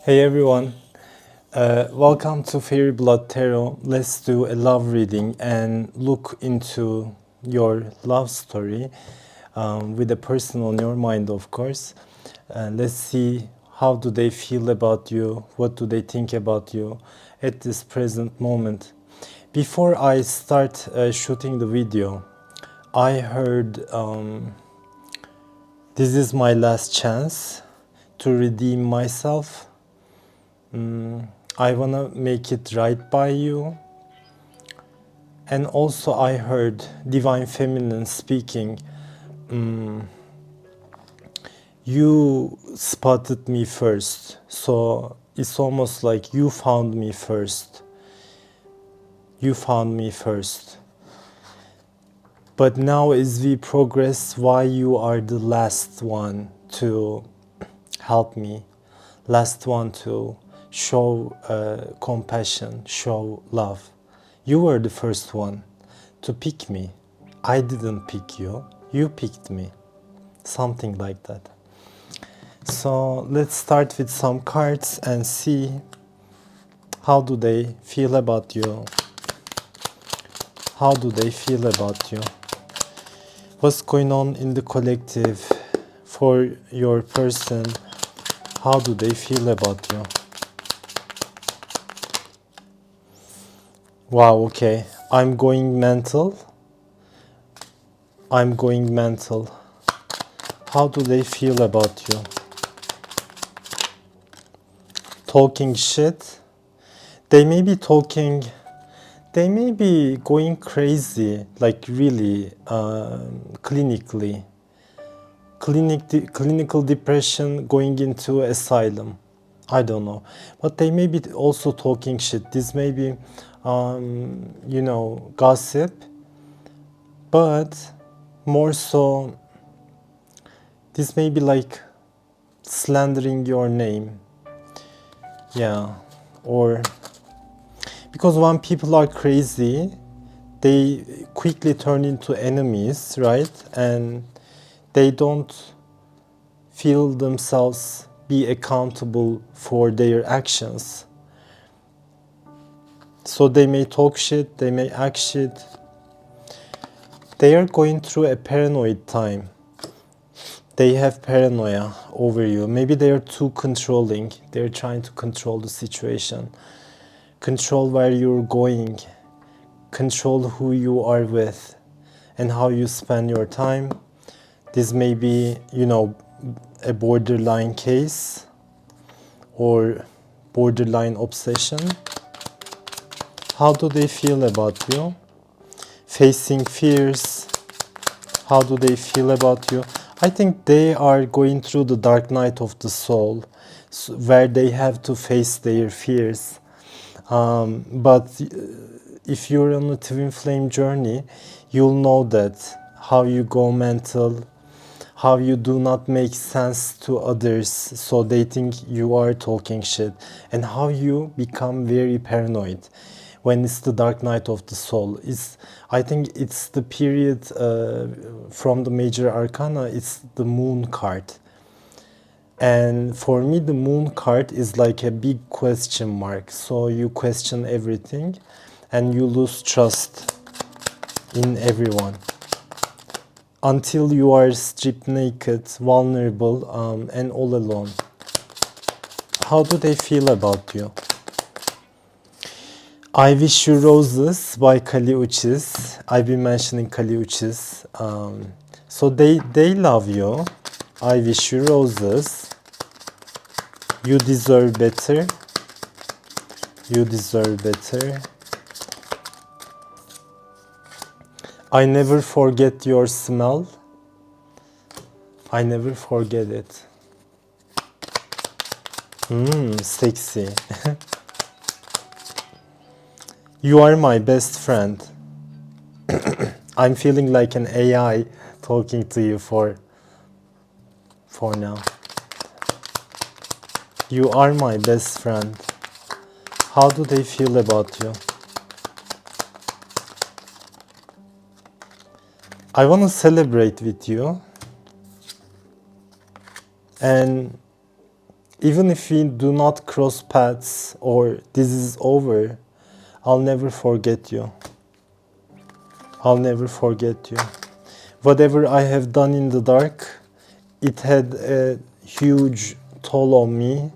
Hey everyone, welcome to Fairy Blood Tarot. Let's do a love reading and look into your love story with a person on your mind, of course. Let's see how do they feel about you, what do they think about you at this present moment. Before I start shooting the video, I heard this is my last chance to redeem myself. I wanna make it right by you. And also I heard Divine Feminine speaking, you spotted me first. So it's almost like you found me first. You found me first. But now as we progress, why you are the last one to help me, last one to show compassion, show love. You were the first one to pick me. I didn't pick you. You picked me. Something like that. So let's start with some cards and see how do they feel about you. How do they feel about you? What's going on in the collective for your person? How do they feel about you? Wow, okay. I'm going mental. I'm going mental. How do they feel about you? Talking shit. They may be talking, they may be going crazy, like really clinically. Clinical depression, going into asylum. I don't know. But they may be also talking shit. This may be, gossip. But more so, this may be like slandering your name. Yeah. Or because when people are crazy, they quickly turn into enemies, right? And they don't feel themselves be accountable for their actions. So they may talk shit, they may act shit. They are going through a paranoid time. They have paranoia over you. Maybe they are too controlling. They're trying to control the situation. Control where you're going. Control who you are with and how you spend your time. This may be, a borderline case or borderline obsession. How do they feel about you? Facing fears. How do they feel about you? I think they are going through the dark night of the soul, where they have to face their fears. But if you're on a twin flame journey, you'll know that how you go mental, how you do not make sense to others, so they think you are talking shit, and how you become very paranoid when it's the dark night of the soul. I think it's the period from the major arcana, it's the moon card. And for me, the moon card is like a big question mark. So you question everything and you lose trust in everyone until you are stripped naked, vulnerable, and all alone. How do they feel about you? I Wish You Roses by Kali Uchis. I've been mentioning Kali Uchis. So they love you. I wish you roses. You deserve better. You deserve better. I never forget your smell. I never forget it. Sexy. You are my best friend. I'm feeling like an AI talking to you for now. You are my best friend. How do they feel about you? I want to celebrate with you. And even if we do not cross paths or this is over, I'll never forget you. I'll never forget you. Whatever I have done in the dark, it had a huge toll on me.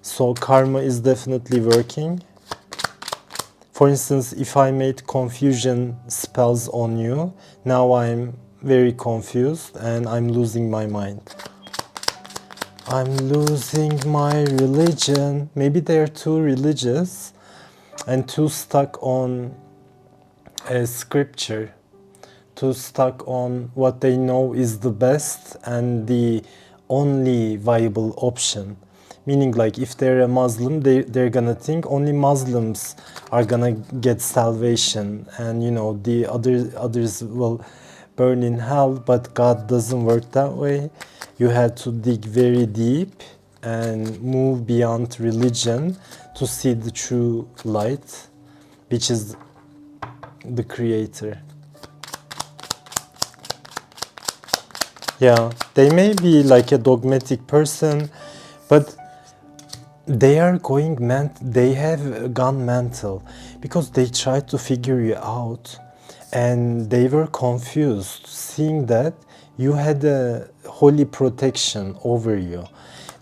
So karma is definitely working. For instance, if I made confusion spells on you, now I'm very confused and I'm losing my mind. I'm losing my religion. Maybe they're too religious and too stuck on a scripture, too stuck on what they know is the best and the only viable option. Meaning, like, if they're a Muslim, they're gonna think only Muslims are gonna get salvation, and you know the others will burn in hell. But God doesn't work that way. You have to dig very deep and move beyond religion to see the true light, which is the Creator. Yeah, they may be like a dogmatic person, but they are they have gone mental because they tried to figure you out and they were confused seeing that you had a holy protection over you.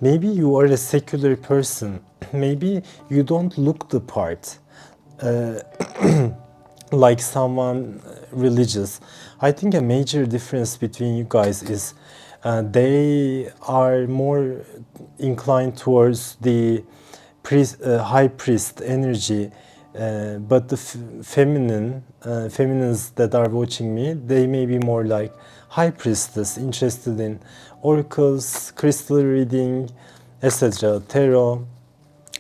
Maybe you are a secular person, maybe you don't look the part like someone religious. I think a major difference between you guys is they are more inclined towards the high priest energy, but the feminines that are watching me, they may be more like high priestess, interested in oracles, crystal reading, etc., tarot.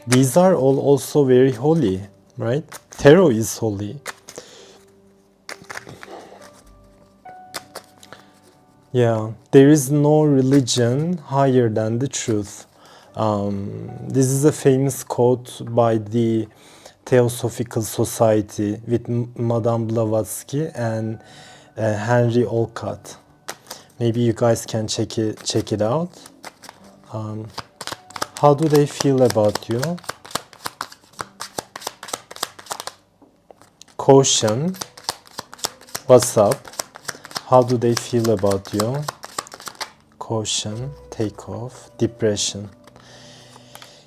These are all also very holy, right? Tarot is holy. Yeah, there is no religion higher than the truth. This is a famous quote by the Theosophical Society with Madame Blavatsky and Henry Olcott. Maybe you guys can check it out. How do they feel about you? Caution. What's up? How do they feel about you? Caution, take off, depression.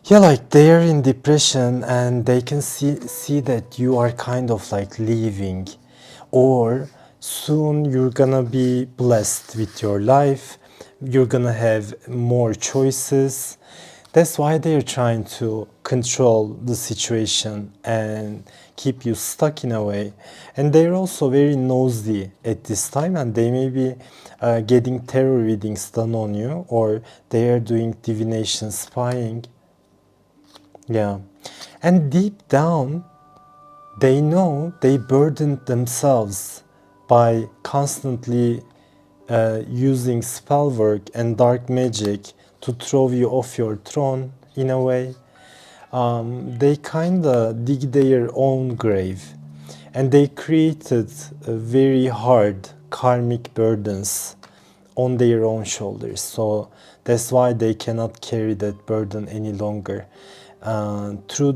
Yeah, like they're in depression and they can see that you are kind of like leaving, or soon you're gonna be blessed with your life, you're gonna have more choices. That's why they're trying to control the situation and keep you stuck in a way. And they're also very nosy at this time, and they may be getting tarot readings done on you, or they are doing divination spying. Yeah. And deep down, they know they burdened themselves by constantly using spell work and dark magic to throw you off your throne in a way. They kind of dig their own grave, and they created very hard karmic burdens on their own shoulders. So that's why they cannot carry that burden any longer. Through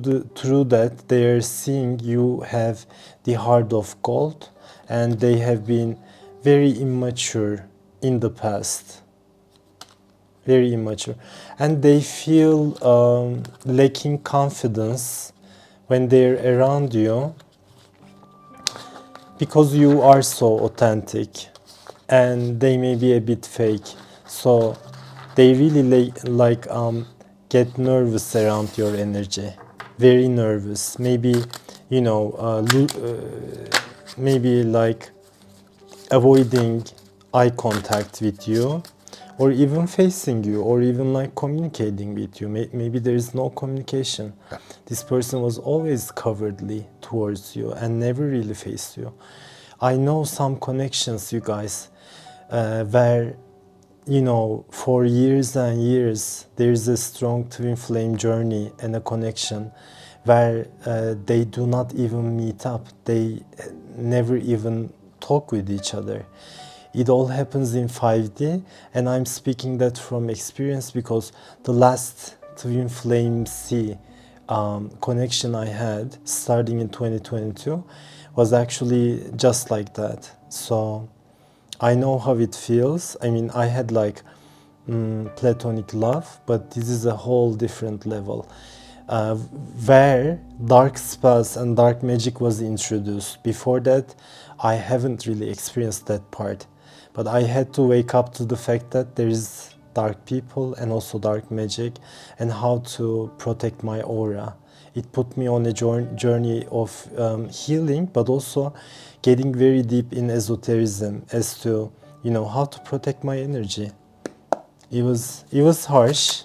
that, they are seeing you have the heart of gold, and they have been very immature in the past. Very immature, and they feel lacking confidence when they're around you because you are so authentic, and they may be a bit fake. So they really get nervous around your energy, very nervous. Maybe maybe like avoiding eye contact with you, or even facing you, or even like communicating with you. Maybe there is no communication. This person was always cowardly towards you and never really faced you. I know some connections, you guys, where for years and years there's a strong twin flame journey and a connection where they do not even meet up. They never even talk with each other. It all happens in 5D, and I'm speaking that from experience because the last twin flame C connection I had starting in 2022 was actually just like that. So I know how it feels. I mean, I had like platonic love, but this is a whole different level where dark spells and dark magic was introduced. Before that, I haven't really experienced that part, but I had to wake up to the fact that there is dark people and also dark magic, and how to protect my aura. It put me on a journey of healing, but also getting very deep in esotericism as to, you know, how to protect my energy. It was harsh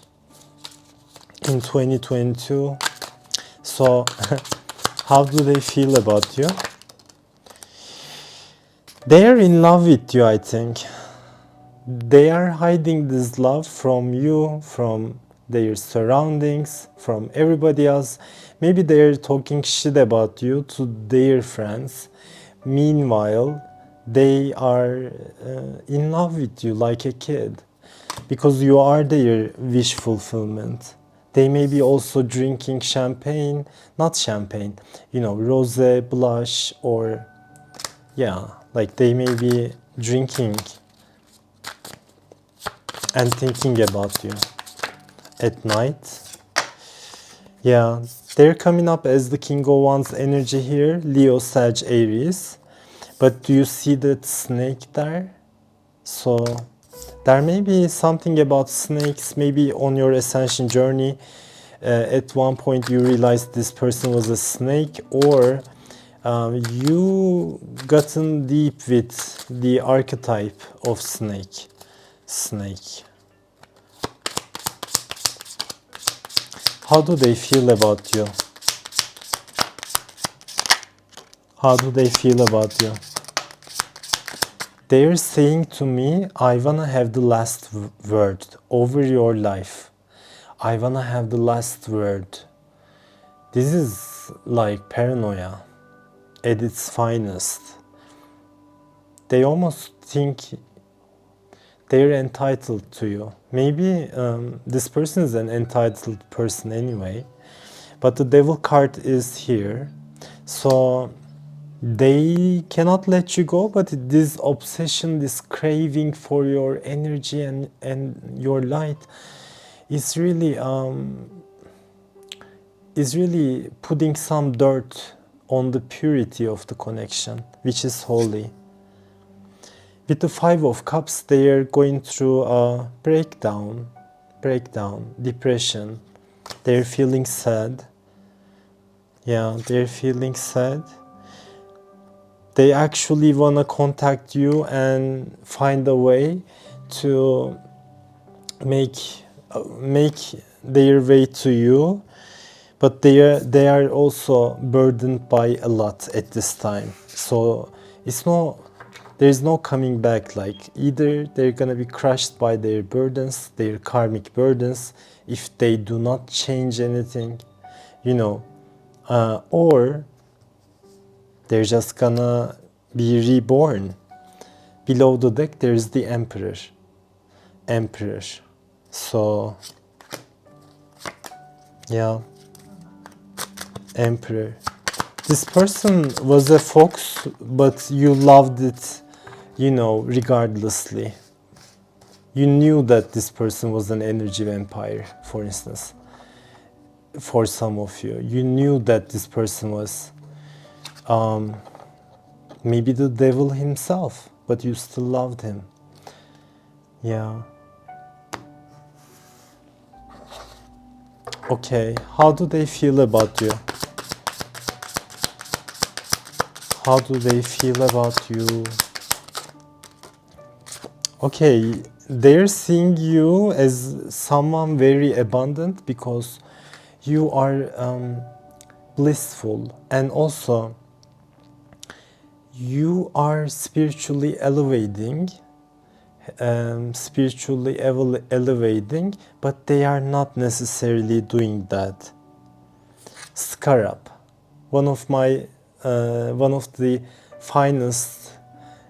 in 2022. So how do they feel about you? They are in love with you, I think. They are hiding this love from you, from their surroundings, from everybody else. Maybe they're talking shit about you to their friends. Meanwhile, they are in love with you like a kid, because you are their wish fulfillment. They may be also drinking champagne, not champagne, you know, rosé, blush, or yeah, like they may be drinking and thinking about you at night. Yeah, they're coming up as the King of Wands energy here, Leo, Sag, Aries. But do you see that snake there? So there may be something about snakes, maybe on your ascension journey. At one point you realized this person was a snake, or you gotten deep with the archetype of snake. How do they feel about you? How do they feel about you? They're saying to me, I wanna have the last word over your life. I wanna have the last word. This is like paranoia at its finest. They almost think they're entitled to you. Maybe this person is an entitled person anyway, but the devil card is here. So they cannot let you go, but this obsession, this craving for your energy and your light is really putting some dirt on the purity of the connection, which is holy. With the Five of Cups, they are going through a breakdown, depression. They're feeling sad. Yeah, they're feeling sad. They actually want to contact you and find a way to make their way to you, but they are also burdened by a lot at this time. So there's no coming back. Like, either they're gonna be crushed by their burdens, their karmic burdens, if they do not change anything, you know, or they're just gonna be reborn. Below the deck, there's the Emperor. So, yeah, Emperor. This person was a fox, but you loved it, you know, regardlessly. You knew that this person was an energy vampire, for instance. For some of you, you knew that this person was maybe the devil himself, but you still loved him. Yeah. Okay, how do they feel about you? How do they feel about you? Okay, they're seeing you as someone very abundant, because you are blissful, and also you are spiritually elevating, but they are not necessarily doing that. Scarab, one of the finest,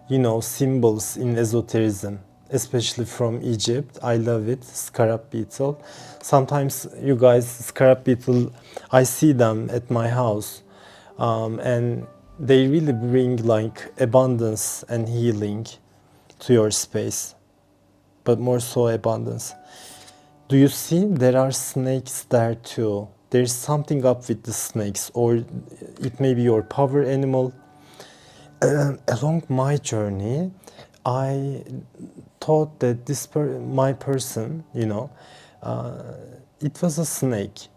you know, symbols in esotericism. especially from Egypt. I love it, scarab beetle. Sometimes you guys, scarab beetle, I see them at my house, and they really bring like abundance and healing to your space, but more so abundance. Do you see there are snakes there too? There's something up with the snakes, or it may be your power animal. Along my journey, I thought that my person, it was a snake.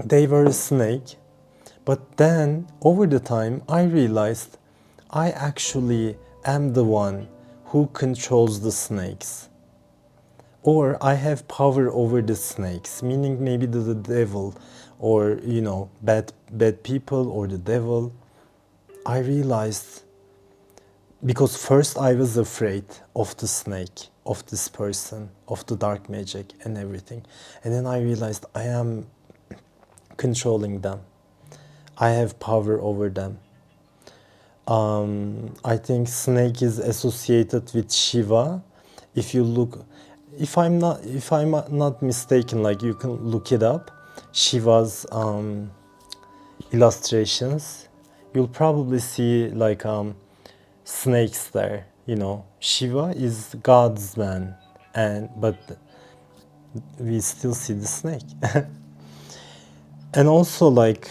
They were a snake, but then over the time I realized I actually am the one who controls the snakes. Or I have power over the snakes, meaning maybe the devil, or bad people, or the devil. I realized, because first I was afraid of the snake, of this person, of the dark magic and everything. And then I realized I am controlling them. I have power over them. I think snake is associated with Shiva. If you look, if I'm not mistaken, like you can look it up, Shiva's illustrations, you'll probably see like snakes there. Shiva is God's man, but we still see the snake. And also, like,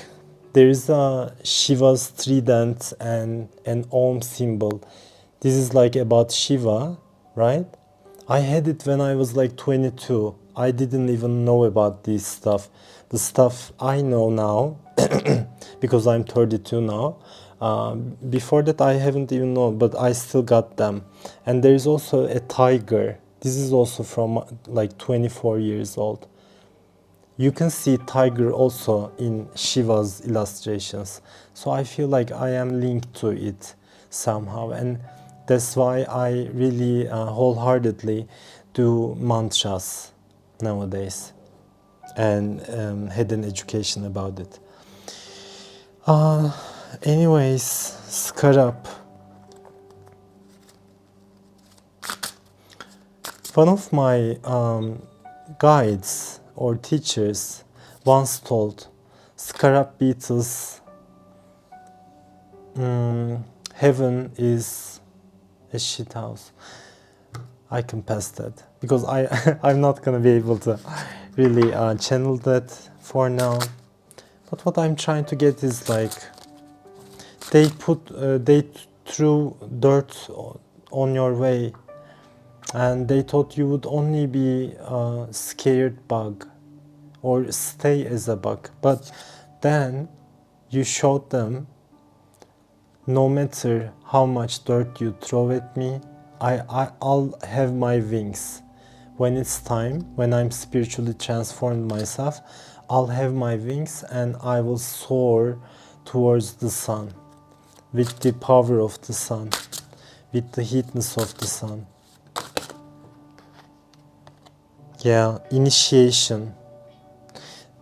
there is a Shiva's trident and an Om symbol. This is like about Shiva, right? I had it when I was like 22. I didn't even know about this stuff. The stuff I know now, because I'm 32 now. Before that, I haven't even known, but I still got them. And there is also a tiger. This is also from like 24 years old. You can see tiger also in Shiva's illustrations. So I feel like I am linked to it somehow. And that's why I really wholeheartedly do mantras nowadays, and had an education about it. Anyways, scarab. One of my guides or teachers once told scarab beetles, heaven is a shit house. I can pass that because I'm not gonna be able to really channel that for now. But what I'm trying to get is like they threw dirt on your way, and they thought you would only be a scared bug or stay as a bug. But then you showed them, no matter how much dirt you throw at me, I'll have my wings. When it's time, when I'm spiritually transformed myself, I'll have my wings and I will soar towards the sun with the power of the sun, with the heatness of the sun. Yeah, initiation.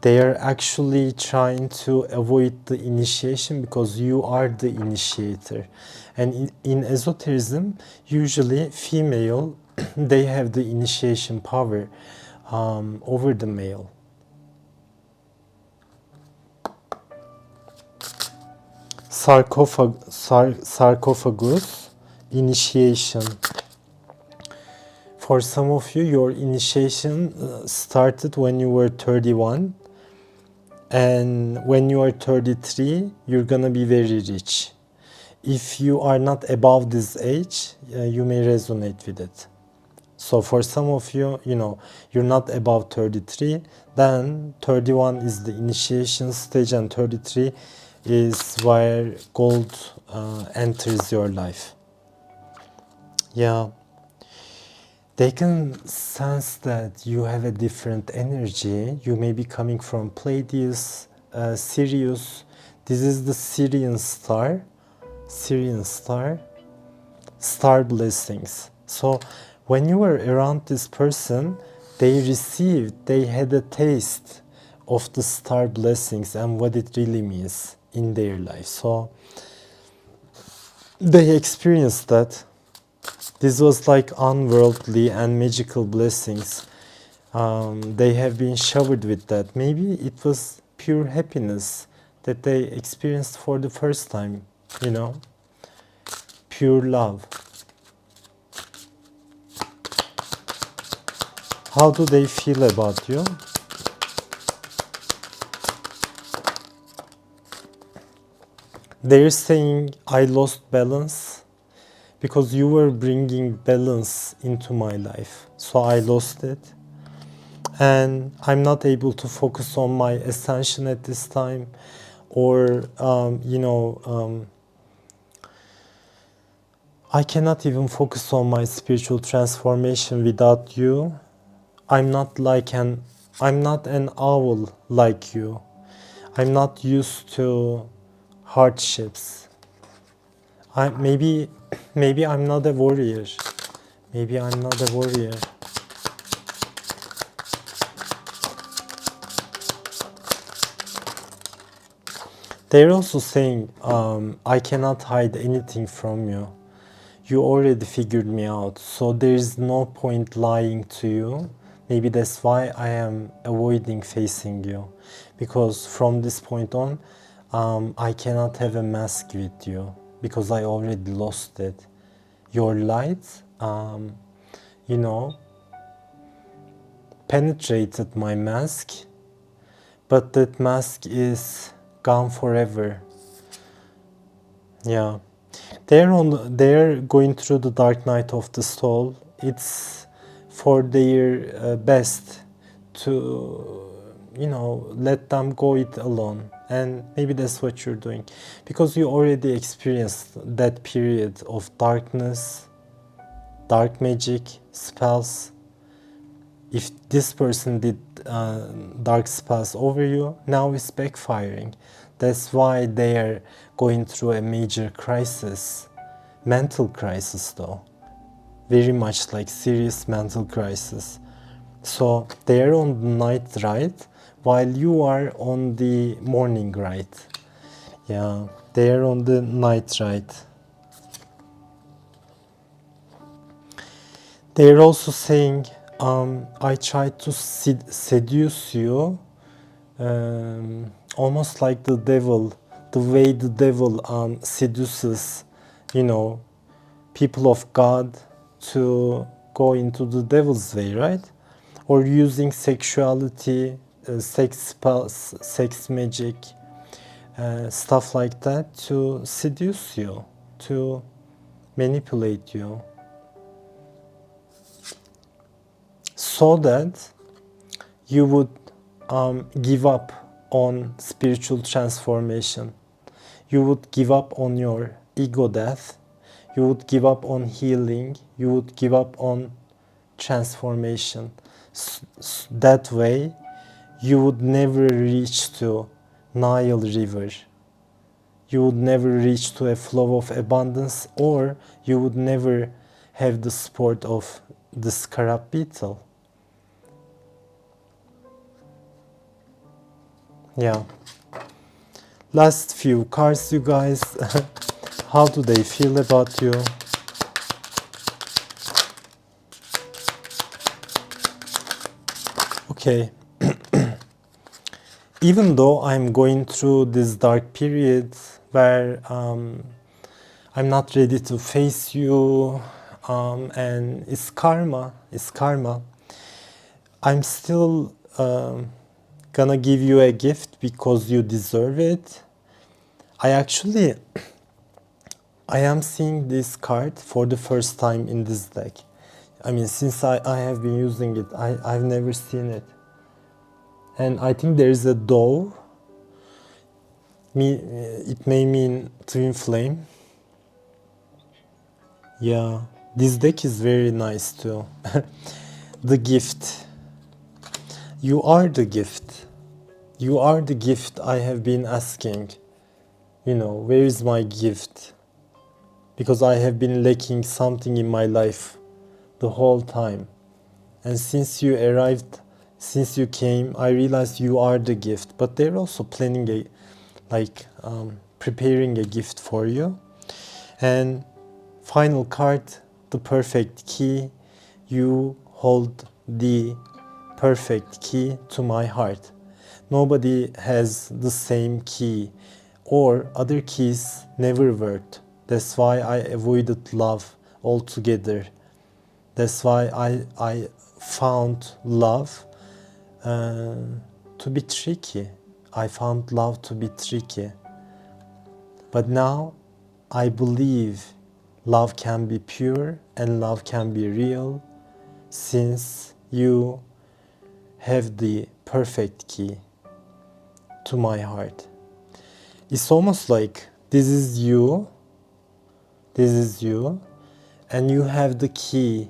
They are actually trying to avoid the initiation because you are the initiator. And in esotericism, usually female, they have the initiation power over the male. Sarcophagus, initiation. For some of you, your initiation started when you were 31. And when you are 33, you're gonna be very rich. If you are not above this age, you may resonate with it. So for some of you, you're not above 33, then 31 is the initiation stage and 33 is where gold enters your life. Yeah. They can sense that you have a different energy. You may be coming from Pleiades, Sirius. This is the Syrian star. Star blessings. So when you were around this person, they had a taste of the star blessings and what it really means in their life. So they experienced that. This was like unworldly and magical blessings. They have been showered with that. Maybe it was pure happiness that they experienced for the first time, you know, pure love. How do they feel about you? They're saying, I lost balance because you were bringing balance into my life. So I lost it. And I'm not able to focus on my ascension at this time. Or, I cannot even focus on my spiritual transformation without you. I'm not an owl like you. I'm not used to hardships. Maybe I'm not a warrior. Maybe I'm not a warrior. They're also saying, I cannot hide anything from you. You already figured me out, so there is no point lying to you. Maybe that's why I am avoiding facing you, because from this point on, I cannot have a mask with you because I already lost it. Your light, penetrated my mask, but that mask is gone forever. Yeah. They're going through the dark night of the soul. It's for their best to, let them go it alone. And maybe that's what you're doing. Because you already experienced that period of darkness, dark magic, spells. If this person did dark spells over you, now it's backfiring. That's why they are going through a major crisis, mental crisis though, very much like serious mental crisis. So they are on the night ride while you are on the morning ride. Yeah, they are on the night ride. They are also saying, I tried to seduce you, almost like the devil, the way the devil seduces, people of God to go into the devil's way, right? Or using sexuality, sex spells, sex magic, stuff like that to seduce you, to manipulate you, so that you would give up on spiritual transformation. You would give up on your ego death. You would give up on healing. You would give up on transformation. That way, you would never reach to Nile River. You would never reach to a flow of abundance, or you would never have the sport of the scarab beetle. Yeah. Last few cards, you guys. How do they feel about you? Okay. Even though I'm going through this dark period where I'm not ready to face you, and it's karma, I'm still gonna give you a gift because you deserve it. I am seeing this card for the first time in this deck. I mean, since I have been using it, I've never seen it. And I think there is a dove. It may mean twin flame. Yeah, this deck is very nice too. The gift. You are the gift. You are the gift I have been asking. Where is my gift? Because I have been lacking something in my life the whole time. And since you arrived, since you came, I realized you are the gift. But they're also planning preparing a gift for you. And final card, the perfect key. You hold the perfect key to my heart. Nobody has the same key, or other keys never worked. That's why I avoided love altogether. That's why I found love to be tricky. I found love to be tricky. But now I believe love can be pure and love can be real, since you have the perfect key to my heart. It's almost like this is you, and you have the key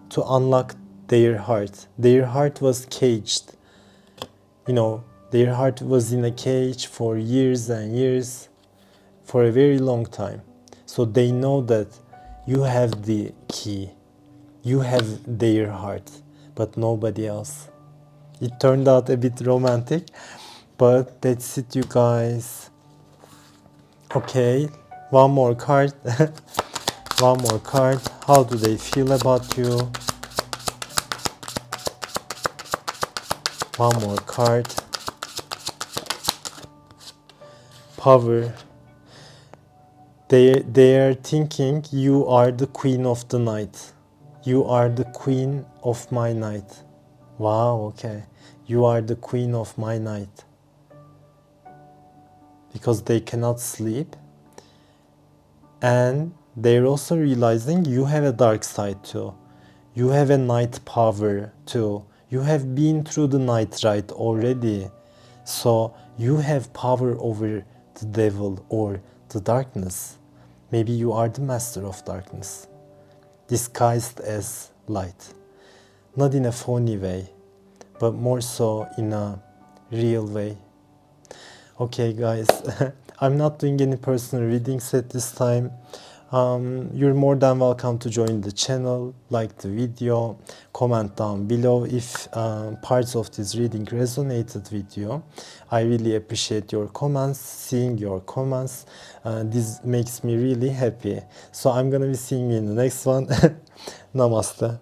to unlock their heart. Their heart was caged. Their heart was in a cage for years and years, for a very long time. So they know that you have the key. You have their heart, but nobody else. It turned out a bit romantic, but that's it, you guys. Okay, one more card. One more card. How do they feel about you? One more card. Power. They are thinking you are the queen of the night. You are the queen of my night. Wow, okay. You are the queen of my night. Because they cannot sleep. And they're also realizing you have a dark side too. You have a night power too. You have been through the night ride already. So you have power over the devil or the darkness. Maybe you are the master of darkness, disguised as light. Not in a phony way, but more so in a real way. Okay guys, I'm not doing any personal readings at this time. You're more than welcome to join the channel, like the video, comment down below if parts of this reading resonated with you. I really appreciate your comments, seeing your comments. This makes me really happy. So I'm gonna be seeing you in the next one. Namaste.